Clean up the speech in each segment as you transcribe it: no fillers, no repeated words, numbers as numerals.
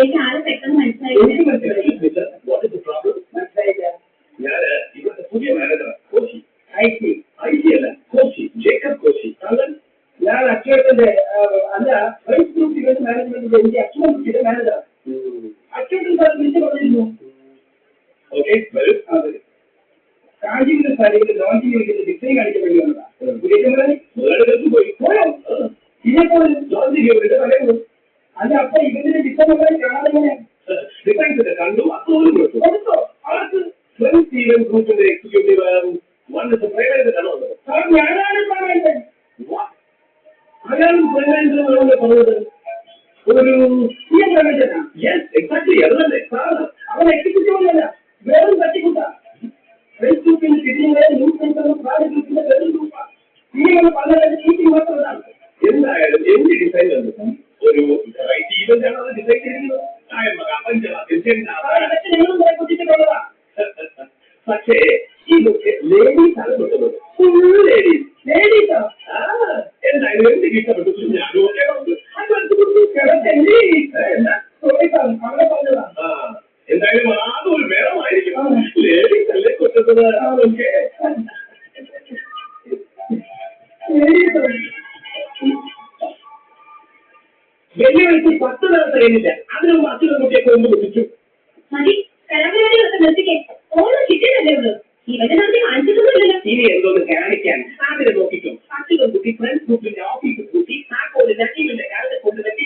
എനിക്ക് ആരും പെട്ടെന്ന് മനസ്സിലായില്ല. ഞാൻ ഇവിടുത്തെ പുതിയ മാനേജർ കോശി, ഐ ടി അല്ല കോശി, ജേക്കബ് കോശി. ഞാൻ അക്ഷയത്തിന്റെ അല്ല വൈസ് ഗ്രൂപ്പ് ഇവന്റ് മാനേജ്മെന്റിന്റെ എനിക്ക് അക്ഷയ മാനേജർ. അക്ഷയത്തിൽ സാർ വിളിച്ചു പറഞ്ഞിരുന്നു. ഓക്കെ വരും. കാഞ്ചീപുരം സാരിയുടെ ലോഞ്ചിങ് ഡിസൈൻ കാണിക്കാൻ വേണ്ടി വന്നതാണ്. പോയി പോയോ ഇതിനെപ്പോലെ ലോഞ്ചിങ് ചെയ്തിട്ട് പറയുന്നു. അല്ല അപ്പൊ ഇവന്റെ ഡിസൈൻ കാണാതെ ഡിസൈൻസ് കണ്ടു അപ്പോഴും കൊടുത്തോ അവർക്ക് ഫ്രണ്ട്സ് ഈവന്റ് ഗ്രൂപ്പിന്റെ എക്സിക്യൂട്ടീവ് വന്നിട്ട് പ്രൈവറ്റാണോ ഞാനാണ് പറയുന്നത്. അയാൾ പ്രൈവറ്റ് പറഞ്ഞത് ഒരു എക്സാക്ട്ലി അത് തന്നെ അവൻ എക്സിക്യൂട്ടീവ് അല്ല, വേറും തട്ടിക്കൂട്ടാ. ഫ്രണ്ട്സ് ഗ്രൂപ്പിന്റെ കിട്ടിയ ന്യൂസ് പേപ്പറും പ്രായ ഗ്രൂപ്പിന്റെ വേറും ഗ്രൂപ്പാണ്. ഇങ്ങനെ പല ഷൂട്ടിംഗ് മാത്രമാണ്. എന്തായാലും എന്ത് ഡിസൈൻ വന്നു ഒരു വെറൈറ്റി ഈവന്റ് ആണ് അത് ഡിസൈൻ ചെയ്തിരുന്നത്. പക്ഷേ ഇതൊക്കെ ലേഡീസ് ആണ് കിട്ടുന്നത്. ഫുൾ ലേഡീസ് എന്തായാലും എന്ത് ഇഷ്ടപ്പെട്ടു എന്തായാലും അതൊരു വേറമായിരിക്കും. ലേഡീസ് അല്ലേ കൊട്ടുന്നത്. വെല്ലുവിളിച്ച് 10 നാൾ കഴിയുന്നില്ല. അതിനും അച്ഛനും കുട്ടിയൊക്കെ ഒന്ന് വിളിച്ചു. ഇനി എന്തോന്ന് കാണിക്കാൻ അതിനെ നോക്കിക്കും. അച്ഛനും കുട്ടി ഫ്രണ്ട്സ് ഗ്രൂപ്പിന്റെ ഓഫീസ് കൂട്ടി താക്കോലിന്റെ ടീമിന്റെ കാലത്തെ കൊണ്ടുവന്നിട്ട്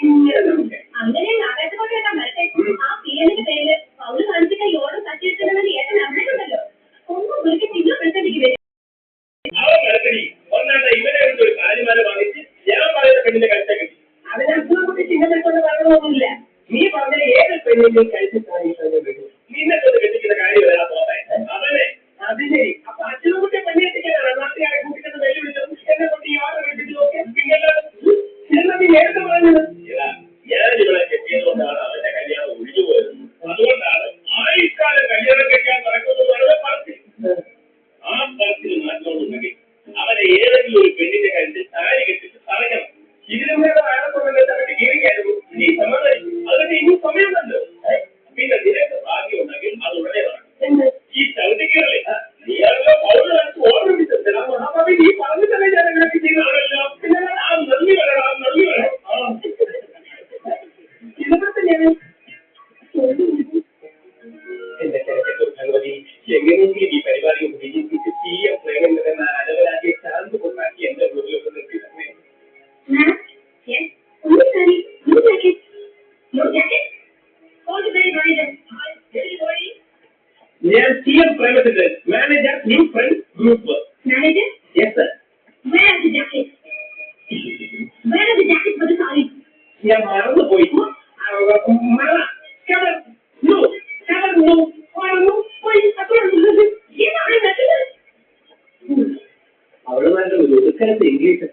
ഒന്നാണ്ട് ഇവനെ ഒരു കാര്യമാരെ വാങ്ങിച്ച് ഞാൻ പറയുന്ന പെണ്ണിന്റെ കഴുത്തെ കെട്ടി. അതിന് അച്ഛനും കുട്ടി ചിഹ്നമെടുക്കൊണ്ട് വരണമൊന്നുമില്ല. നീ പറഞ്ഞ ഏത് പെണ്ണിന്റെയും കഴുത്തിൽ നിന്നെ കൊണ്ട് കെട്ടിക്കുന്ന കാര്യം വരാൻ പോകാൻ അതല്ലേ. അത് ശരി. അപ്പൊ അച്ഛനും കുട്ടിയെ പെണ്ണെത്തിക്കാനാണ് നാട്ടുകാരെ കൂട്ടിക്കുന്ന വെല്ലുവിളിച്ചത്. എന്നെ കൊണ്ട് ഈ ഓർഡർ കെട്ടിട്ട് നോക്കിയാൽ പിന്നല്ല എന്നാ നീ നേരത്തെ പറഞ്ഞത്. ഞാൻ ഇവിടെ കെട്ടിയതുകൊണ്ടാണ് അവന്റെ കല്യാണം ഒഴിഞ്ഞു പോയത്. അതുകൊണ്ടാണ് ആയിക്കാലം കല്യാണം കഴിക്കാൻ നടക്കുന്നത് വളരെ പറത്തി. ആ പറത്തിൽ മാറ്റമുണ്ടെങ്കിൽ അവനെ ഏതെങ്കിലും ഒരു പെണ്ണിന്റെ കാര്യത്തിൽ താരി കെട്ടിട്ട് തടയണം. ഇതിനും വേറെ അയാളെ തമ്മിൽ കീഴിക്കായിരുന്നു. നീ സമ്മതിച്ചു. അതിന് ഇനി സമയമുണ്ടല്ലോ. പിന്നെ നിനക്ക് ഭാഗ്യം ഉണ്ടെങ്കിൽ അത് ഉടനെ നടക്കും. ഈ ചവിട്ടിക്കല്ലേ നീയാണല്ലോ പൗർണ്ണ ഓർമ്മ അപ്പൊ നീ പറഞ്ഞിട്ടല്ലേ ഞാൻ നിനക്ക് ചെയ്തല്ലോ. പിന്നെ നന്ദി വരണം നന്ദി വരണം. ഇതിനകത്ത് ഞാൻ എന്റെ ഭഗവതി എങ്ങനെയെങ്കിലും ഈ പരിപാടി വിജയിപ്പിച്ച് CM പ്രേമൻ എന്ന അലവരാജിയെ ചാർന്ന് കൊണ്ടാക്കി എന്റെ വീട്ടിലൊക്കെ നിർത്തി തന്നെ. ഞാൻ CM പ്രേമത്തിന്റെ manager new friends group manager. Yes sir. ഞാൻ മറന്നുപോയി. അവള് നല്ല ഒതുക്കലത്തെ ഇംഗ്ലീഷ്.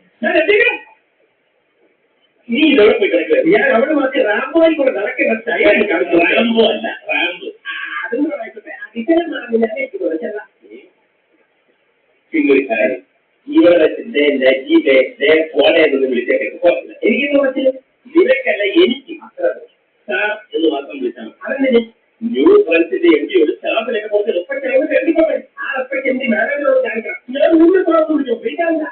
നീ ഇതോടെ പോയി കിടക്കുക. ഞാൻ അവിടെ മാത്രം റാംബോയിൽ കൂടെ നടക്കുന്ന സ്റ്റൈലാണ് കാണിച്ചത്. റാംബോ അല്ല റാംബോ. അതും കൂടെ ആയിക്കോട്ടെ. അതിഥലം പറഞ്ഞില്ല കുറച്ചല്ല. പിന്നെ ഒരു കാര്യം ഇവരുടെ ഫോണെ എന്ന് വിളിച്ചേക്കെ എനിക്കെന്ന് പറഞ്ഞാൽ ഇവരൊക്കെല്ല എനിക്ക് അത്ര സാർ എന്ന് മാത്രം വിളിച്ചാൽ അതെന്നെ ന്യൂ ഫ്രണ്ട്സിന്റെ MD സ്റ്റാഫിനൊക്കെ കുറച്ച് റെസ്പെക്ട് എഴുതിക്കോട്ടെ. ആ റെസ്പെക്ട് MD മാനേജറോട് കാണിക്കണം. ഞാൻ മുന്നേ തുറന്നു വിളിച്ചു വിളിക്കാറില്ല.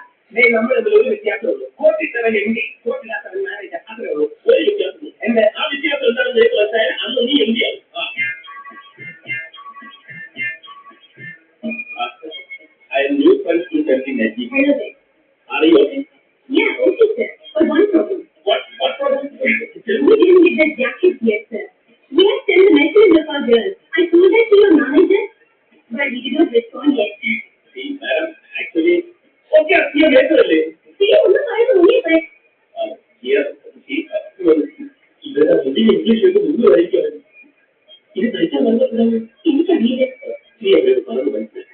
നമ്മൾ ഒരു വ്യത്യാസമുള്ളൂ. കോട്ടിട്ടവൻ MD കോട്ടില്ലാത്തവൻ മാനേജർ അത്രേ ഉള്ളൂ. ഒരു വ്യത്യാസം എന്റെ ആ വ്യത്യാസം എന്താണെന്ന് എനിക്ക് മനസ്സിലായ അന്ന് നീ MD ആവും. I am new friends to MD. Are you okay? Yeah, okay, sir. But one problem. What problem? We didn't get the jacket yet, sir. We have sent a message of our girls. I told that to your manager, but he did not respond yet. See, madam, actually, okay, see you later. See, I'm not sorry to me, but... Here, see, ഇവരുടെ മുടി English ഒക്കെ മുമ്പ് വരയ്ക്കാൻ ഇത് കഴിച്ചാൽ മനസ്സിലാവും. എനിക്കറിയില്ല. നീ അവരോട് പറഞ്ഞു മനസ്സിലായി.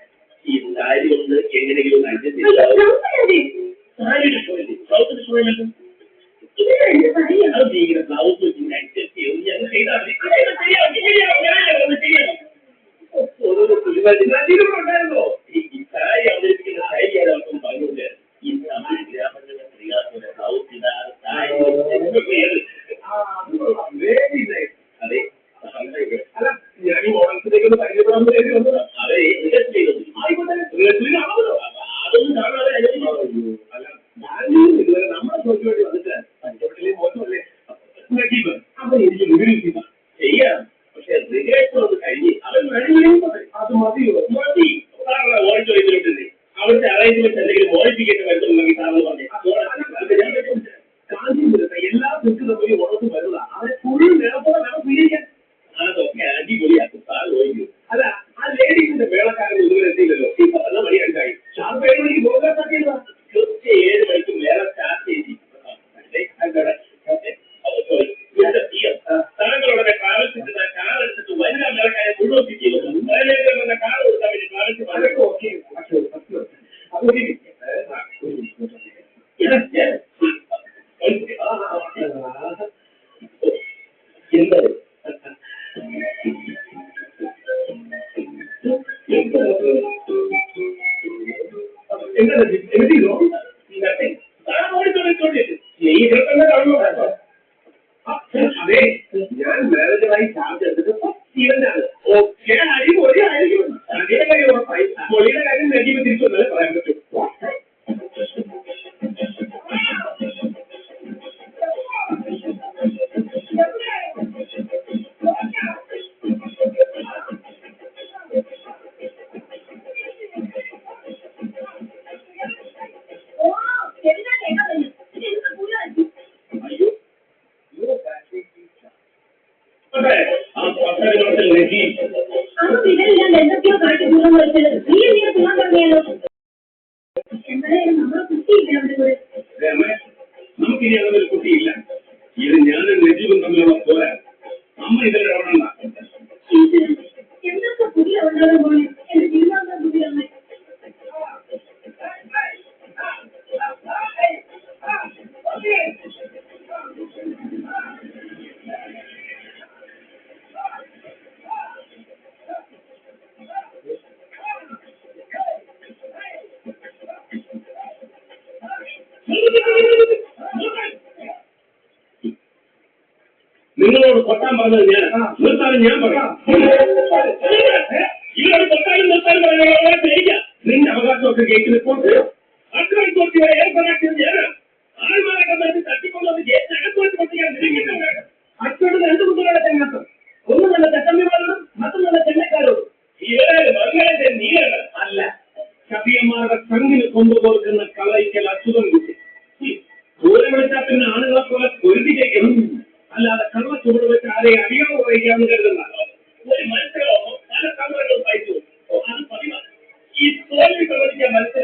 ഈ സാരി കൊണ്ട് എങ്ങനെയെങ്കിലും അഡ്ജസ്റ്റ് ചെയ്താൽ സാരിയുടെ ഷോയില്ലേ ബ്ലൗസിന്റെ ഷോയിലല്ലോ അത് നീങ്ങനെ ബ്ലൗസ് വെച്ച് അഡ്ജസ്റ്റ് ചെയ്ത് ഞങ്ങൾ ചെയ്താൽ ഓരോരോ ഉണ്ടായിരുന്നോ ഈ സാരി അവതരിപ്പിക്കുന്ന ശൈലി ആർക്കും പറഞ്ഞില്ല. ഈ തമിഴ് ഗ്രാമങ്ങളിലെ സ്ത്രീകളുടെ ബ്ലൗസ് ഇടാതെ സാരി വെരി നൈസ്. എനിക്ക് മുഴുവൻ ചെയ്യാം. പക്ഷെ റിഗ്രേഷൻ ഒന്ന് കഴിഞ്ഞ് അവൻ അത് മതിയോ? മതി. സാറിന് ഓഡിറ്റോറിയത്തിലോട്ടില്ലേ അവിടുത്തെ അറേഞ്ച്മെന്റ് എന്തെങ്കിലും മോഡിഫിക്കേഷൻ വരുന്നുണ്ടെങ്കിൽ സാറിന് പറഞ്ഞു എല്ലാ ബുക്കും പോയി ഉറപ്പ് വരുക അവരെ ഫുൾ നിറത്തോടെ നമുക്ക് പിരിക്കാം. അതൊക്കെ അടിപൊളിയാക്കും സാർ ചോദിക്കും. അല്ല ആ ലേഡീസിന്റെ വേളക്കാരൻ ഇതുവരെ എത്തിയില്ലല്ലോ. ഇപ്പൊ നല്ല മണി അഞ്ചായി. ഷാർപ്പ് 7 മണിക്ക് പ്രോഗ്രാം സ്റ്റാർട്ട് ചെയ്യുക. കൃത്യം 7 മണിക്ക് വേറെ സ്റ്റാർട്ട് ചെയ്തി താങ്കളുടെ ട്രാവൽസിന്റെ കാർ എടുത്തിട്ട് വനിതാ വേളക്കാരെ മുഴുവൻ ചെയ്തു കാർ കൊടുക്കാൻ വേണ്ടി ട്രാവൽസ് വളരെ ഓക്കെ. അതെ ഞാൻ മാനേജറായി ചാർജ് എടുത്തിട്ട് സ്റ്റീവനാണ്. ഓക്കെ അടിപൊളി ആയിരിക്കും. അതേ കാര്യം ഉറപ്പായി. പൊളിയുടെ കാര്യം നൽകിയപ്പോൾ തിരിച്ചു വന്നാലേ പറയാൻ പറ്റും. എന്തൊക്കെയോ കാട്ടി ദൂരം വെച്ചത് നീ എന്തിനാ തുള്ളാൻ പറഞ്ഞാലോ? എന്തായാലും നമ്മളെ കുട്ടിയില്ല അവിടെ കൂടെ. നമുക്കിനി അങ്ങനെ കുട്ടിയില്ല. ഇത് ഞാനും നജീബും തമ്മിലുള്ള പോരാ. അമ്മ ഇതിന്റെ അവിടെ എന്തൊക്കെ പുതിയ ഉണ്ടാകും പോലെ എന്റെ ജീവിതം പുതിയ നിങ്ങളോട് കൊട്ടാൻ പറഞ്ഞത് ഞാൻ നിർത്താനും ഞാൻ പറയാം. ഇവരോട് കൊട്ടാനും നിർത്താനും പറയാനുള്ള നിന്റെ അവകാശമൊക്കെ കേൾക്കുന്ന റിപ്പോർട്ട് അഡ്വാൻസ് ഏർപ്പാടാക്കിയത് ഞാൻ ആൾമാരെ കണ്ടെത്തി തട്ടിക്കൊണ്ടത് അകത്ത് വെച്ച് പൊട്ടിക്കാൻ അച്ചോട് രണ്ട് കുട്ടികളുടെ തെങ്ങത്തും ഒന്ന് നല്ല ചട്ടമ്പിമാരോടും മറ്റൊന്ന് നല്ല ചെന്നൈക്കാരോടും ഇവരെ മംഗളത്തെ നീലാണ് അല്ല കവിയന്മാരുടെ ചങ്കിന് കൊണ്ടുപോകുന്ന കളയിക്കൽ അച്യുതം കുട്ടി ദൂരെ വിളിച്ചാൽ പിന്നെ ആണുങ്ങളെ പോലെ പൊരുതിക്കേക്കണം. അല്ലാതെ കള്ള ചുവട് വെച്ച് ആരെയും അടിയാൻ കുറയ്ക്കാമെന്ന് കരുതുന്ന ഒരു മത്സരമോ പല സമരങ്ങളും വായിച്ചു അത് പതിവാണ്. ഈ തോൽവി പ്രവചിക്കാൻ മത്സരം